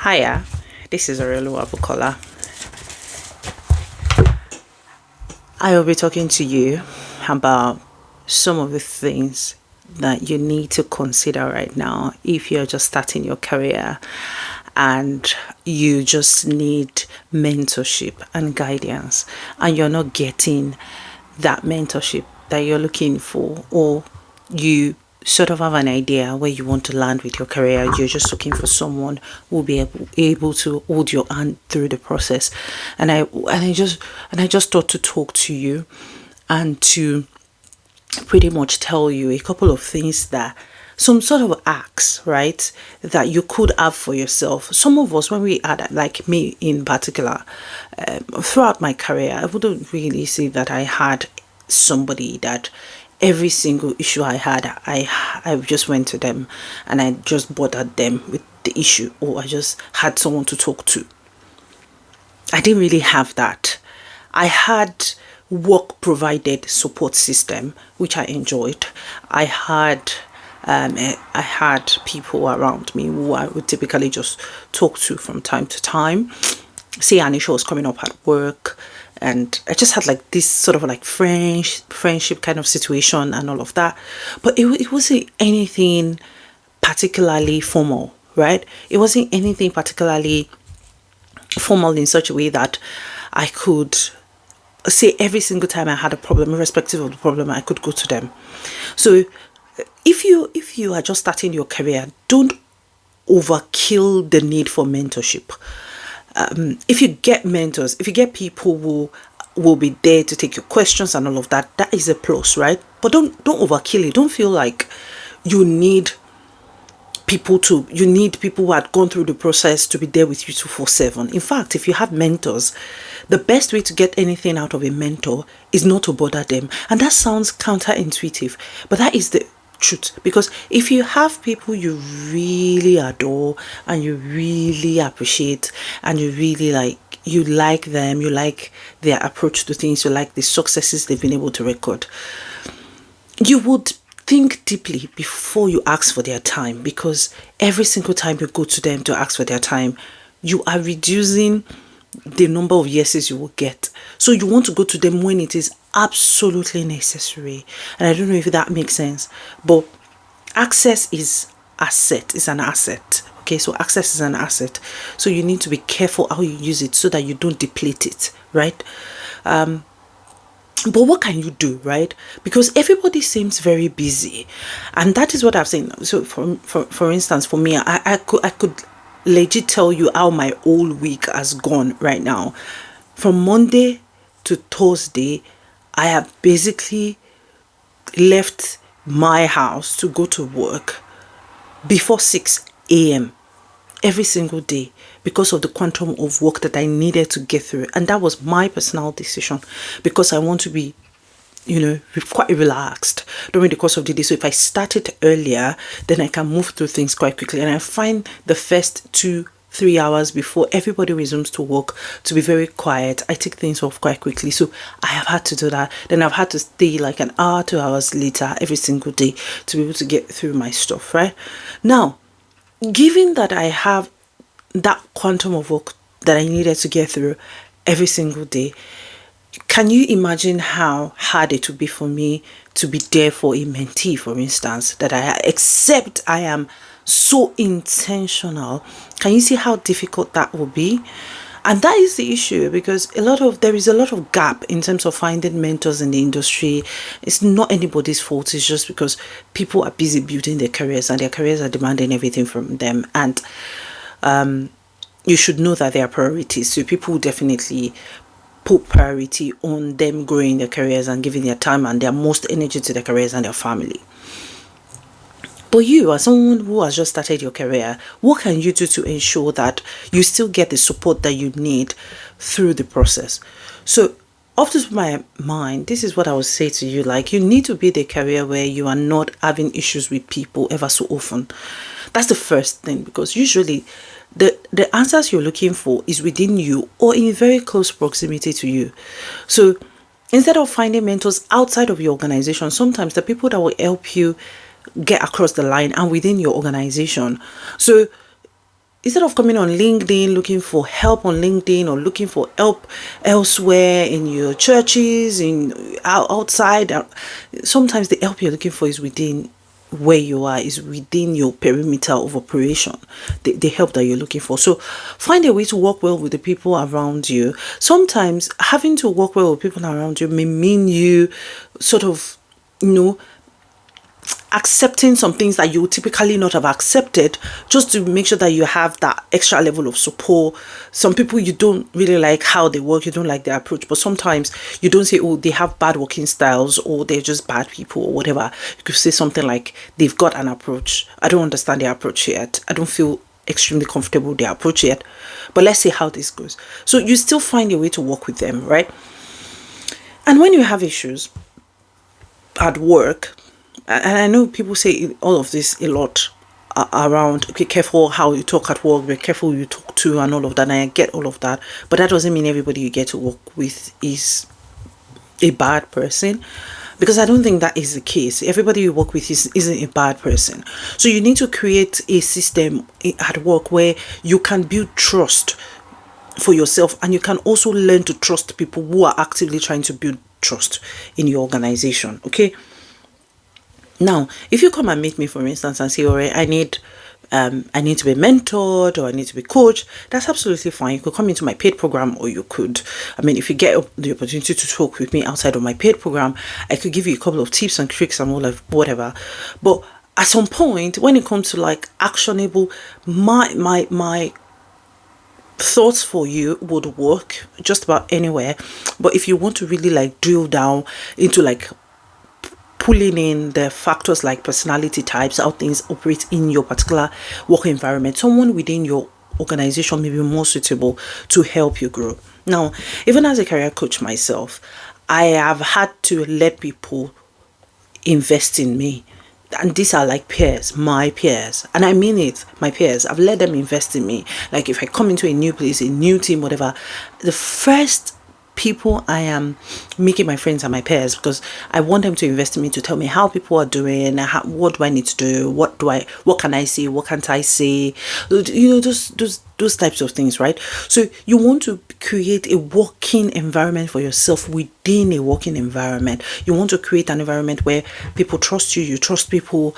Hiya, this is Bukola. I will be talking to you about some of the things that you need to consider right now if you're just starting your career and you just need mentorship and guidance and you're not getting that mentorship that you're looking for, or you sort of have an idea where you want to land with your career. You're just looking for someone who will be able to hold your hand through the process. And I just thought to talk to you and to pretty much tell you a couple of things, that some sort of acts, right, that you could have for yourself. Some of us, when we had, like me in particular, throughout my career, I wouldn't really say that I had somebody that every single issue I had, I just went to them and I just bothered them with the issue, or I just had someone to talk to. I didn't really have that. I had work provided support system, which I enjoyed. I had people around me who I would typically just talk to from time to time. Say an issue was coming up at work, and I just had like this sort of like friendship kind of situation and all of that. But it wasn't anything particularly formal, right? It wasn't anything particularly formal in such a way that I could say every single time I had a problem, irrespective of the problem, I could go to them. So if you are just starting your career, don't overkill the need for mentorship. If you get mentors, if you get people who will be there to take your questions and all of that, that is a plus, right? But don't overkill it. Don't feel like you need people who had gone through the process to be there with you 24/7. In fact, if you have mentors, the best way to get anything out of a mentor is not to bother them. And that sounds counterintuitive, but that is the truth. Because if you have people you really adore and you really appreciate and you like them, you like their approach to things, you like the successes they've been able to record, you would think deeply before you ask for their time, because every single time you go to them to ask for their time, you are reducing the number of yeses you will get. So you want to go to them when it is absolutely necessary. And I don't know if that makes sense, but access is an asset. Okay, so access is an asset. So you need to be careful how you use it so that you don't deplete it, right? But what can you do, right? Because everybody seems very busy, and that is what I've seen. So, for instance, for me, I could legit tell you how my whole week has gone right now. From Monday to Thursday, I have basically left my house to go to work before 6 a.m. every single day, because of the quantum of work that I needed to get through. And that was my personal decision, because I want to be, quite relaxed during the course of the day. So if I start it earlier, then I can move through things quite quickly. And I find the first 2-3 hours before everybody resumes to work to be very quiet. I take things off quite quickly. So I have had to do that. Then I've had to stay like an hour, 2 hours later every single day to be able to get through my stuff, right? Now, given that I have that quantum of work that I needed to get through every single day, can you imagine how hard it would be for me to be there for a mentee, for instance, except I am so intentional? Can you see how difficult that will be? And that is the issue, because there is a lot of gap in terms of finding mentors in the industry. It's not anybody's fault. It's just because people are busy building their careers, and their careers are demanding everything from them. And you should know that they are priorities. So people definitely put priority on them growing their careers and giving their time and their most energy to their careers and their family. But you, as someone who has just started your career, what can you do to ensure that you still get the support that you need through the process? So, off the top of my mind, this is what I would say to you. Like, you need to build a career where you are not having issues with people ever so often. That's the first thing, because usually the answers you're looking for is within you or in very close proximity to you. So, instead of finding mentors outside of your organization, sometimes the people that will help you get across the line and within your organization. So instead of coming on LinkedIn looking for help on LinkedIn or looking for help elsewhere in your churches, in outside, sometimes the help you're looking for is within where you are, is within your perimeter of operation, the help that you're looking for. So find a way to work well with the people around you. Sometimes having to work well with people around you may mean you sort of, accepting some things that you would typically not have accepted, just to make sure that you have that extra level of support. Some people, you don't really like how they work, you don't like their approach, but sometimes you don't say, oh, they have bad working styles or they're just bad people or whatever. You could say something like, they've got an approach, I don't understand their approach yet, I don't feel extremely comfortable with their approach yet, but let's see how this goes. So you still find a way to work with them, right? And when you have issues at work, and I know people say all of this a lot around, be careful how you talk at work, be careful who you talk to, and all of that. And I get all of that, but that doesn't mean everybody you get to work with is a bad person, because I don't think that is the case. Everybody you work with isn't a bad person. So you need to create a system at work where you can build trust for yourself, and you can also learn to trust people who are actively trying to build trust in your organization. Okay. Now, if you come and meet me, for instance, and say, all right, I need to be mentored or I need to be coached, that's absolutely fine. You could come into my paid program, or you could, if you get the opportunity to talk with me outside of my paid program, I could give you a couple of tips and tricks and all of whatever. But at some point, when it comes to like actionable, my thoughts for you would work just about anywhere. But if you want to really like drill down into like pulling in the factors like personality types, how things operate in your particular work environment, someone within your organization may be more suitable to help you grow. Now, even as a career coach myself, I have had to let people invest in me. And these are like peers, my peers. And I mean it, my peers. I've let them invest in me. Like if I come into a new place, a new team, whatever, the first people I am making my friends and my peers, because I want them to invest in me, to tell me how people are doing, what do I need to do, what can I say, what can't I say, those types of things, right? So you want to create a working environment for yourself within a working environment. You want to create an environment where people trust you, you trust people.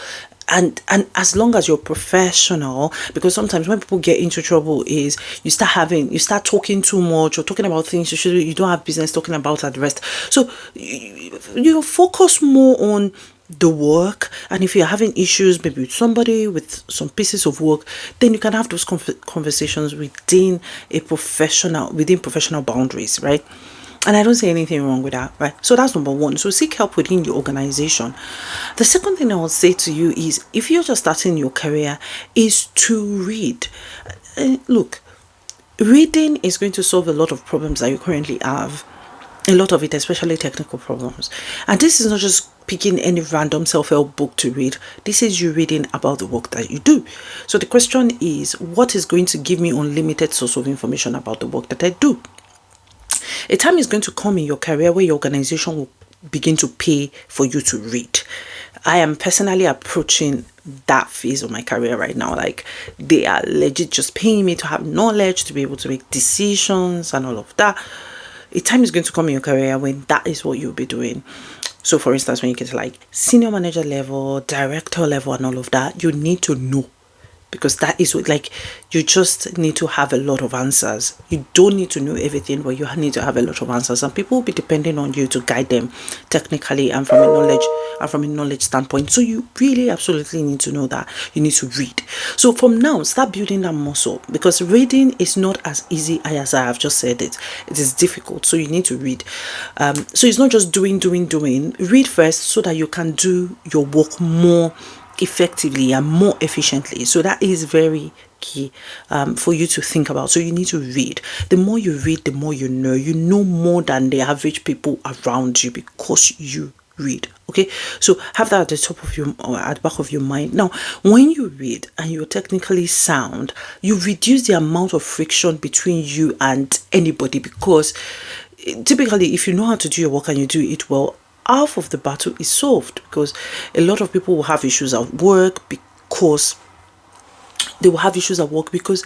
And as long as you're professional, because sometimes when people get into trouble is you start talking too much, or talking about things you don't have business talking about at the rest. So you focus more on the work, and if you're having issues maybe with somebody, with some pieces of work, then you can have those conversations within professional boundaries, right? And I don't say anything wrong with that, right? So that's number one. So seek help within your organization. The second thing I would say to you is, if you're just starting your career, is to read. Look, reading is going to solve a lot of problems that you currently have. A lot of it, especially technical problems. And this is not just picking any random self-help book to read. This is you reading about the work that you do. So the question is, what is going to give me unlimited source of information about the work that I do? A time is going to come in your career where your organization will begin to pay for you to read. I am personally approaching that phase of my career right now. Like, they are legit just paying me to have knowledge, to be able to make decisions and all of that. A time is going to come in your career when that is what you'll be doing. So for instance, when you get to like senior manager level, director level and all of that, you need to know. Because that is what, like, you just need to have a lot of answers. You don't need to know everything, but you need to have a lot of answers. And people will be depending on you to guide them technically and from a knowledge standpoint. So you really absolutely need to know that. You need to read. So from now, start building that muscle, because reading is not as easy as I have just said it. It is difficult. So you need to read. So it's not just doing. Read first so that you can do your work more effectively and more efficiently. So that is very key for you to think about. So you need to read. The more you read, the more you know more than the average people around you, because you read. Okay, so have that at the top of your, or at the back of your mind. Now, when you read and you're technically sound, you reduce the amount of friction between you and anybody, because typically if you know how to do your work and you do it well, half of the battle is solved. Because a lot of people will have issues at work because they will have issues at work because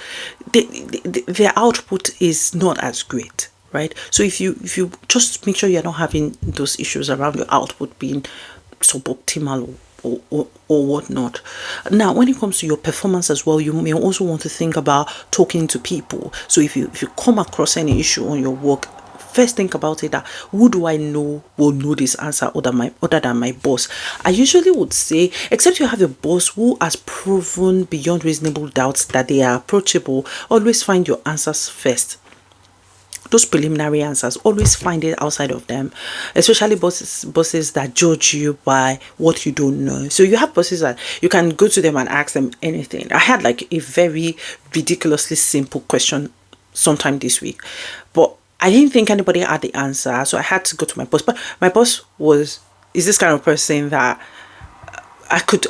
their output is not as great, right? So if you just make sure you're not having those issues around your output being suboptimal or whatnot. Now, when it comes to your performance as well, you may also want to think about talking to people. So if you come across any issue on your work, first think about it, that who do I know will know this answer other than my boss. I usually would say, except you have a boss who has proven beyond reasonable doubts that they are approachable, always find your answers first. Those preliminary answers, always find it outside of them, especially bosses that judge you by what you don't know. So you have bosses that you can go to them and ask them anything. I had like a very ridiculously simple question sometime this week, but I didn't think anybody had the answer, so I had to go to my boss. But my boss is this kind of person that I could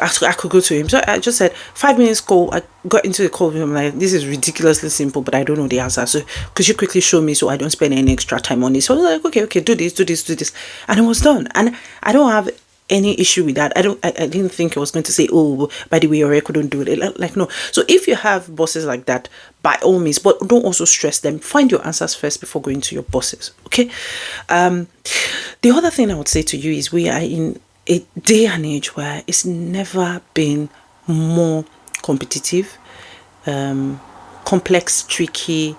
go to him. So I just said 5 minutes call. I got into the call with him, like, this is ridiculously simple, but I don't know the answer. So could you quickly show me so I don't spend any extra time on it? So I was like, okay, do this. And it was done. And I don't have any issue with that. I didn't think I was going to say, oh, by the way, or I couldn't do it. Like, no. So if you have bosses like that, by all means, but don't also stress them. Find your answers first before going to your bosses. Okay. The other thing I would say to you is we are in a day and age where it's never been more competitive, complex, tricky,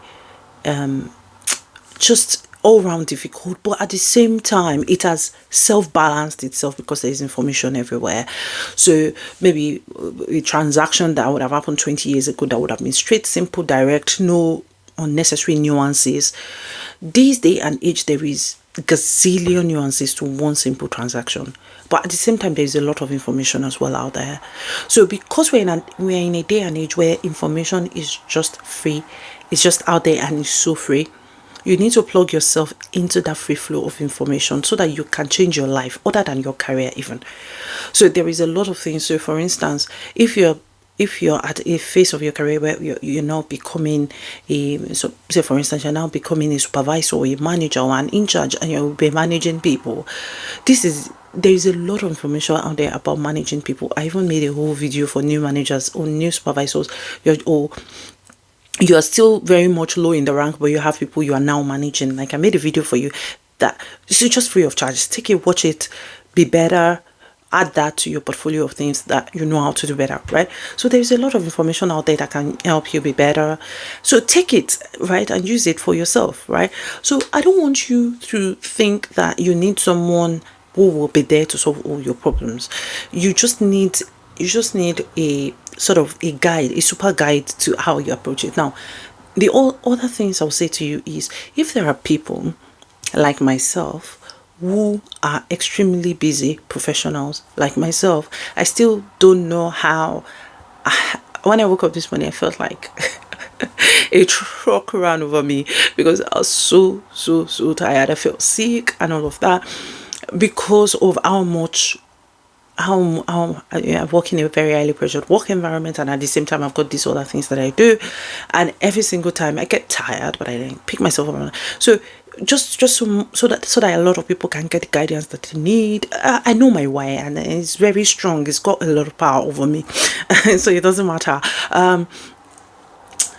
just all round difficult, but at the same time it has self-balanced itself because there is information everywhere. So maybe a transaction that would have happened 20 years ago that would have been straight, simple, direct, no unnecessary nuances. This day and age there is gazillion nuances to one simple transaction, but at the same time there is a lot of information as well out there. So because we're in a day and age where information is just free, it's just out there and it's so free, you need to plug yourself into that free flow of information so that you can change your life other than your career even. So there is a lot of things. So for instance, if you're at a phase of your career where you're now becoming so say for instance you're now becoming a supervisor or a manager or an in charge, and you'll be managing people, there is a lot of information out there about managing people. I even made a whole video for new managers or new supervisors, you are still very much low in the rank, but you have people you are now managing. Like, I made a video for you that is just free of charge. Take it, watch it, be better, add that to your portfolio of things that you know how to do better, right? So there's a lot of information out there that can help you be better. So take it, right, and use it for yourself, right? So I don't want you to think that you need someone who will be there to solve all your problems. You just need a sort of a guide, a super guide to how you approach it. Now, the other things I'll say to you is, if there are people like myself who are extremely busy professionals like myself, I still don't know how. When I woke up this morning, I felt like a truck ran over me because I was so tired. I felt sick and all of that because of how I work in a very highly pressured work environment, and at the same time I've got these other things that I do, and every single time I get tired, but I then pick myself up. So just so that a lot of people can get the guidance that they need. I know my why, and it's very strong. It's got a lot of power over me, so it doesn't matter.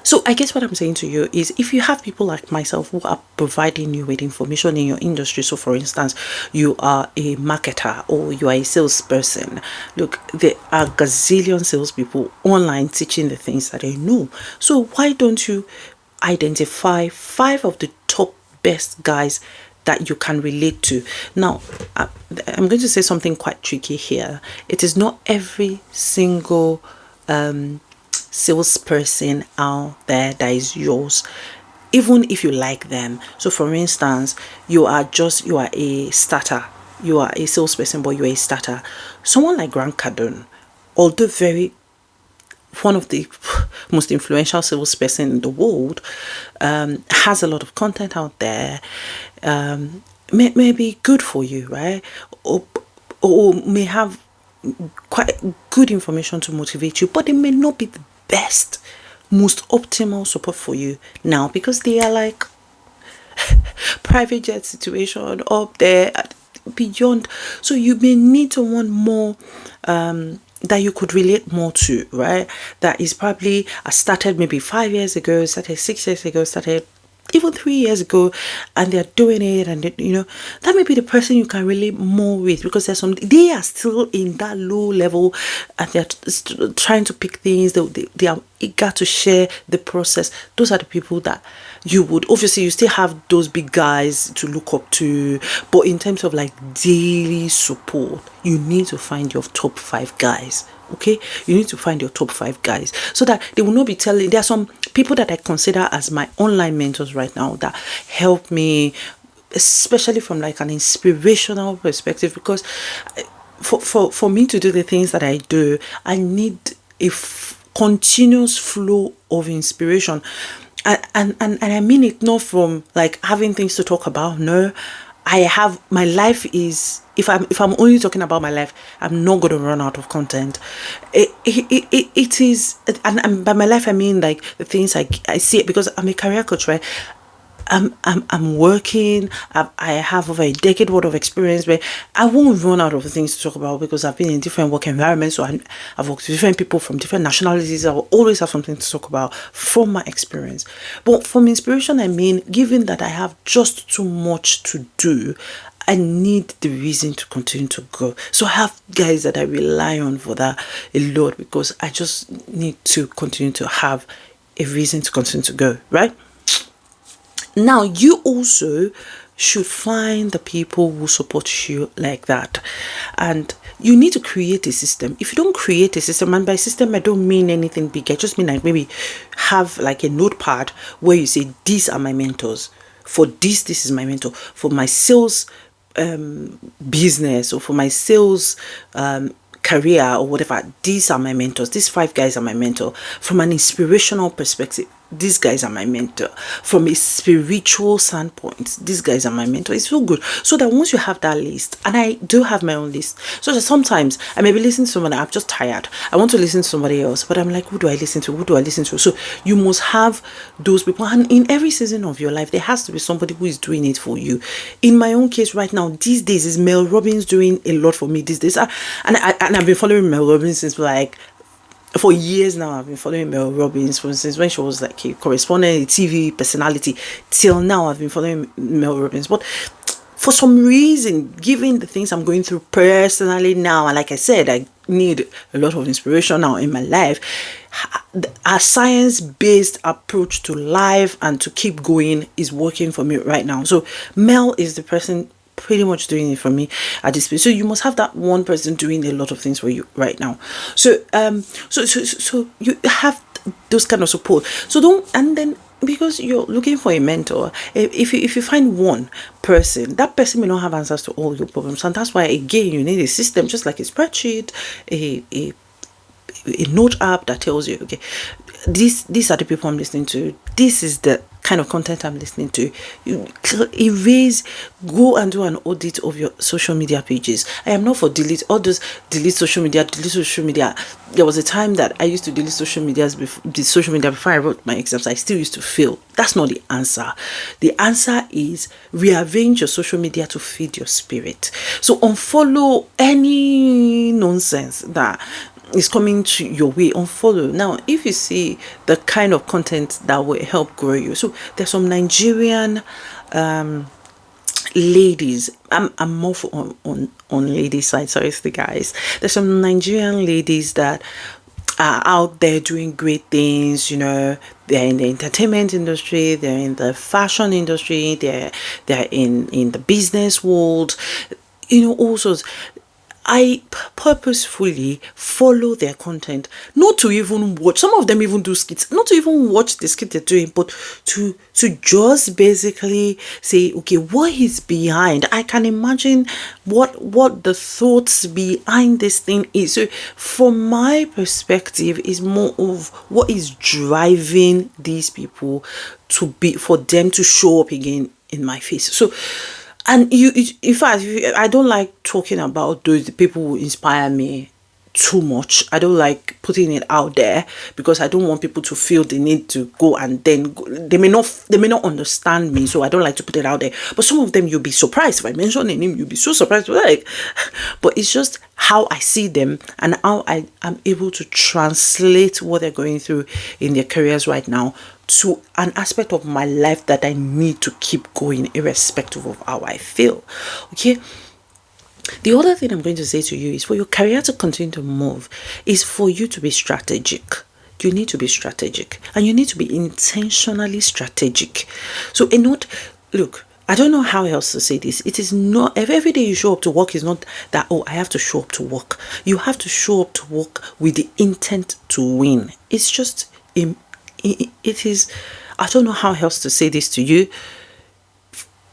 So I guess what I'm saying to you is, if you have people like myself who are providing you with information in your industry, so for instance, you are a marketer or you are a salesperson, look, there are gazillion salespeople online teaching the things that they know. So why don't you identify 5 of the top best guys that you can relate to? Now, I'm going to say something quite tricky here. It is not every single salesperson out there that is yours, even if you like them. So for instance, you are a starter, you are a salesperson, but you're a starter. Someone like Grant Cardone, although one of the most influential salesperson in the world, has a lot of content out there, may be good for you, right? Or may have quite good information to motivate you, but it may not be the best, most optimal support for you now, because they are like private jet situation up there beyond. So you may need to want more that you could relate more to, right? That is probably, I started maybe 5 years ago, started 6 years ago, started even 3 years ago, and they're doing it, and that may be the person you can relate more with, because they are still in that low level, and they're trying to pick things. They are eager to share the process. Those are the people that you would, obviously you still have those big guys to look up to, but in terms of like daily support, you need to find your top 5 guys. Okay, you need to find your top 5 guys, so that they will not be telling. There are some people that I consider as my online mentors right now that help me, especially from like an inspirational perspective, because for me to do the things that I do, I need a continuous flow of inspiration. And I mean it not from like having things to talk about. No, I have, my life is, if I'm only talking about my life, I'm not going to run out of content. It is, and by my life I mean like the things I see it, because I'm a career coach, right? I'm working. I have over a decade worth of experience, but I won't run out of things to talk about, because I've been in different work environments. So I've worked with different people from different nationalities. I will always have something to talk about from my experience. But from inspiration, I mean, given that I have just too much to do, I need the reason to continue to go. So I have guys that I rely on for that a lot, because I just need to continue to have a reason to continue to go, right? Now, you also should find the people who support you like that. And you need to create a system. If you don't create a system, and by system, I don't mean anything big. I just mean like maybe have like a notepad where you say, these are my mentors. For this is my mentor. For my sales business, or for my sales career, or whatever, these are my mentors. These 5 guys are my mentor. From an inspirational perspective, these guys are my mentor. From a spiritual standpoint, these guys are my mentor. It's so good. So that once you have that list, and I do have my own list, so that sometimes I may be listening to someone, I'm just tired, I want to listen to somebody else, but I'm like, who do I listen to? Who do I listen to? So you must have those people. And in every season of your life, there has to be somebody who is doing it for you. In my own case right now, these days, is Mel Robbins doing a lot for me these days. And I've been following Mel Robbins since like, for years now. I've been following Mel Robbins since when she was like a correspondent, a TV personality, till now. I've been following Mel Robbins, but for some reason, given the things I'm going through personally now, and like I said, I need a lot of inspiration now in my life, a science-based approach to life and to keep going is working for me right now. So Mel is the person pretty much doing it for me at this place. So you must have that one person doing a lot of things for you right now. So so you have those kind of support. So don't, and then, because you're looking for a mentor, if you find one person, that person may not have answers to all your problems, and that's why again you need a system, just like a spreadsheet, a note app that tells you, okay, these are the people I'm listening to, this is the kind of content I'm listening to. You erase, go and do an audit of your social media pages. I am not for delete social media. There was a time that I used to delete social media before I wrote my exams. I still used to fail. That's not the answer. The answer is rearrange your social media to feed your spirit. So unfollow any nonsense that is coming to your way, unfollow. Now, if you see the kind of content that will help grow you, so there's some Nigerian ladies. I'm more on ladies side. Sorry, it's the guys. There's some Nigerian ladies that are out there doing great things. They're in the entertainment industry, they're in the fashion industry, they're in the business world. All sorts. I purposefully follow their content, not to even watch. Some of them even do skits, not to even watch the skit they're doing, but to just basically say, okay, what is behind? I can imagine what the thoughts behind this thing is. So from my perspective, is more of what is driving these people for them to show up again in my face. So, and in fact, I don't like talking about those people who inspire me. too much. I don't like putting it out there because I don't want people to feel the need to go and then go. They may not understand me, so I don't like to put it out there. But some of them, you'll be surprised if I mention a name. You'll be so surprised, like. But it's just how I see them and how I am able to translate what they're going through in their careers right now to an aspect of my life that I need to keep going, irrespective of how I feel. Okay. The other thing I'm going to say to you is for your career to continue to move is for you to be strategic. You need to be strategic and you need to be intentionally strategic. So look, I don't know how else to say this. It is not, every day you show up to work is not that, oh, I have to show up to work. You have to show up to work with the intent to win. It's just, it is, I don't know how else to say this to you.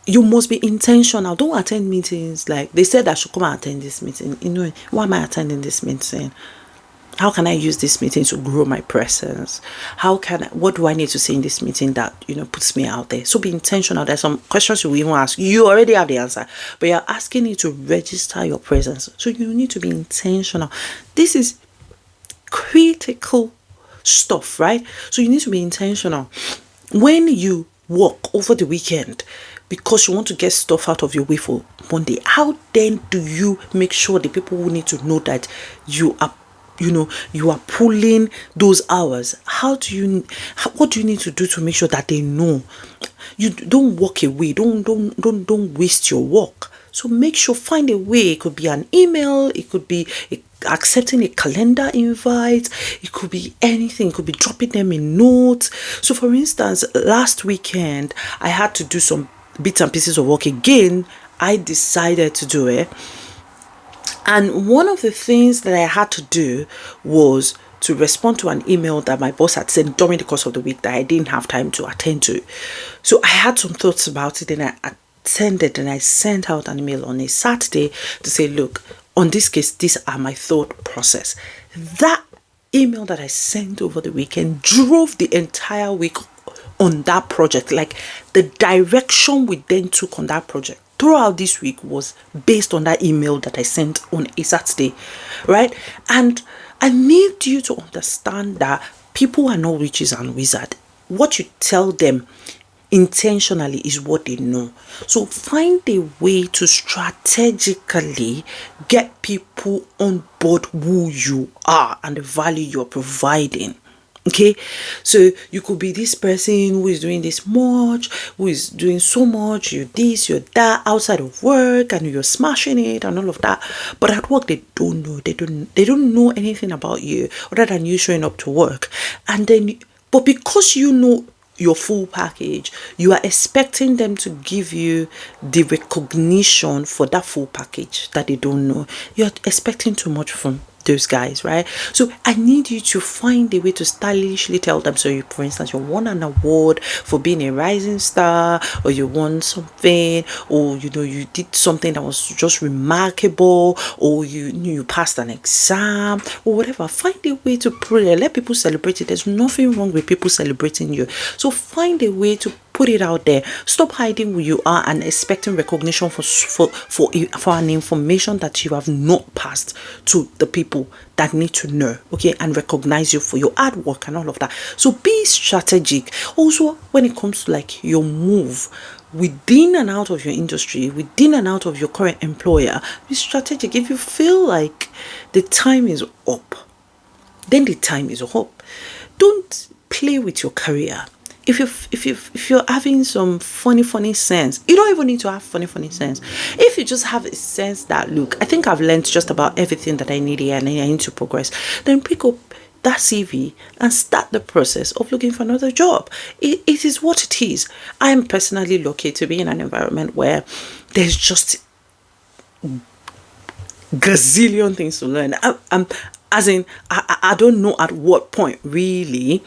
You must be intentional. Don't attend meetings like they said I should come and attend this meeting. You know, why am I attending this meeting? How can I use this meeting to grow my presence? What do I need to say in this meeting that, puts me out there? So be intentional. There's some questions you even ask. You already have the answer, but you're asking it to register your presence. So you need to be intentional. This is critical stuff, right? So you need to be intentional. When you work over the weekend, because you want to get stuff out of your way for Monday, how then do you make sure the people who need to know that you are pulling those hours? What do you need to do to make sure that they know? You don't walk away. Don't waste your work. So make sure, find a way. It could be an email. It could be accepting a calendar invite. It could be anything. It could be dropping them a note. So for instance, last weekend, I had to do some bits and pieces of work again. I decided to do it. And one of the things that I had to do was to respond to an email that my boss had sent during the course of the week that I didn't have time to attend to. So I had some thoughts about it and I attended and I sent out an email on a Saturday to say, look, on this case, these are my thought process. That email that I sent over the weekend drove the entire week on that project. Like the direction we then took on that project throughout this week was based on that email that I sent on a Saturday, right? And I need you to understand that people are not witches and wizards. What you tell them intentionally is what they know. So find a way to strategically get people on board who you are and the value you're providing. Okay, so you could be this person who is doing this much, who is doing so much, you're this, you're that, outside of work, and you're smashing it and all of that. But at work, they don't know. They don't know anything about you other than you showing up to work. And then, but because you know your full package, you are expecting them to give you the recognition for that full package that they don't know. You're expecting too much from those guys, right? So I need you to find a way to stylishly tell them. So you, for instance, you won an award for being a rising star, or you won something, or you did something that was just remarkable, or you passed an exam, or whatever. Find a way to pray. Let people celebrate it. There's nothing wrong with people celebrating you. So find a way to put it out there. Stop hiding who you are and expecting recognition for an information that you have not passed to the people that need to know, okay, and recognize you for your hard work and all of that. So be strategic. Also, when it comes to like your move within and out of your industry, within and out of your current employer, be strategic. If you feel like the time is up, then the time is up. Don't play with your career. If you're having some funny sense, you don't even need to have funny sense. If you just have a sense that, look, I think I've learned just about everything that I need here and I need to progress, then pick up that CV and start the process of looking for another job. It is what it is. I am personally lucky to be in an environment where there's just gazillion things to learn. I don't know at what point really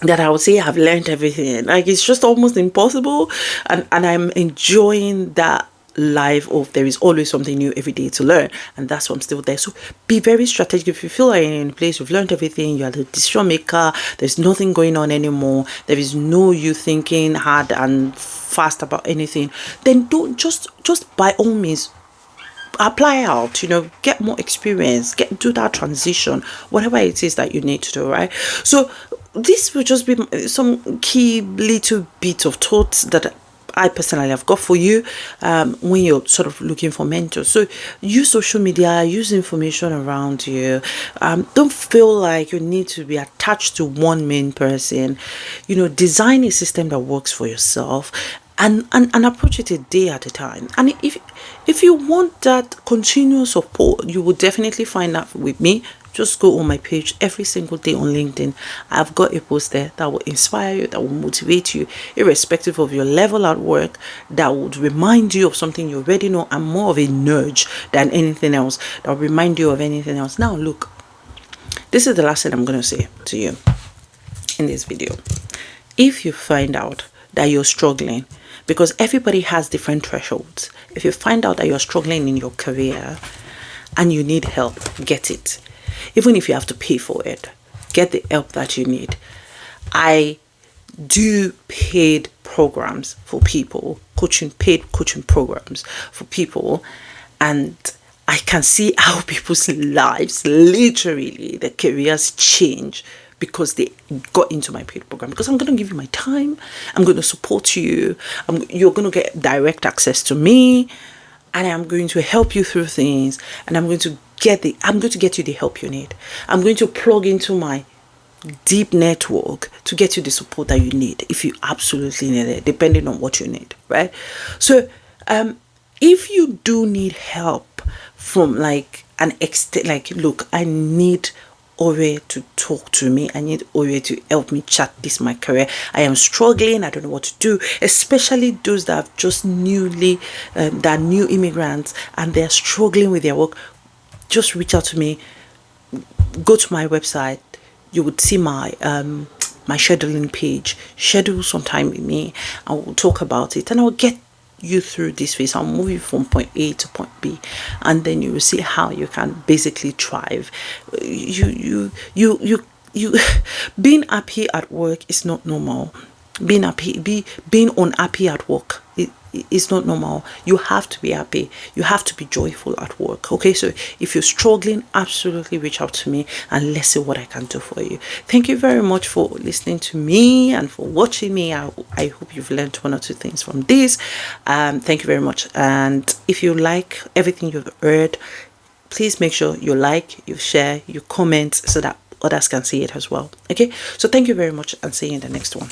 that I would say I've learned everything. Like, it's just almost impossible, and I'm enjoying that life of there is always something new every day to learn, and that's why I'm still there. So be very strategic. If you feel like you're in a place you've learned everything, you are the decision maker, there's nothing going on anymore, there is no you thinking hard and fast about anything, then don't just by all means apply out, get more experience, do that transition, whatever it is that you need to do, right? So this will just be some key little bit of thoughts that I personally have got for you when you're sort of looking for mentors. So use social media, use information around you. Don't feel like you need to be attached to one main person. Design a system that works for yourself, and approach it a day at a time. And if you want that continuous support, you will definitely find that with me. Just go on my page every single day on LinkedIn. I've got a post there that will inspire you, that will motivate you, irrespective of your level at work, that would remind you of something you already know. I'm more of a nudge than anything else, that will remind you of anything else. Now, look, this is the last thing I'm going to say to you in this video. If you find out that you're struggling, because everybody has different thresholds, if you find out that you're struggling in your career and you need help, get it. Even if you have to pay for it, get the help that you need. I do paid programs for people, paid coaching programs for people, and I can see how people's lives, literally, their careers change because they got into my paid program. Because I'm going to give you my time, I'm going to support you, you're going to get direct access to me, and I'm going to help you through things, and I'm going to get you the help you need. I'm going to plug into my deep network to get you the support that you need, if you absolutely need it, depending on what you need, right? So if you do need help from like an extent, like, look, I need Ore to talk to me, I need Ore to help me chart this my career, I am struggling, I don't know what to do, especially those that have just newly that are new immigrants and they're struggling with their work, just reach out to me. Go to my website, you would see my my scheduling page. Schedule some time with me, and we'll talk about it, and I'll get you through this phase. I'll move you from point A to point B, and then you will see how you can basically thrive. You being happy at work is not normal. Being unhappy at work is not normal. You have to be happy, you have to be joyful at work. Okay, so if you're struggling, absolutely reach out to me and let's see what I can do for you. Thank you very much for listening to me and for watching me. I hope you've learned one or two things from this. Thank you very much, and if you like everything you've heard, please make sure you like, you share, you comment, so that others can see it as well. Okay, so thank you very much, and see you in the next one.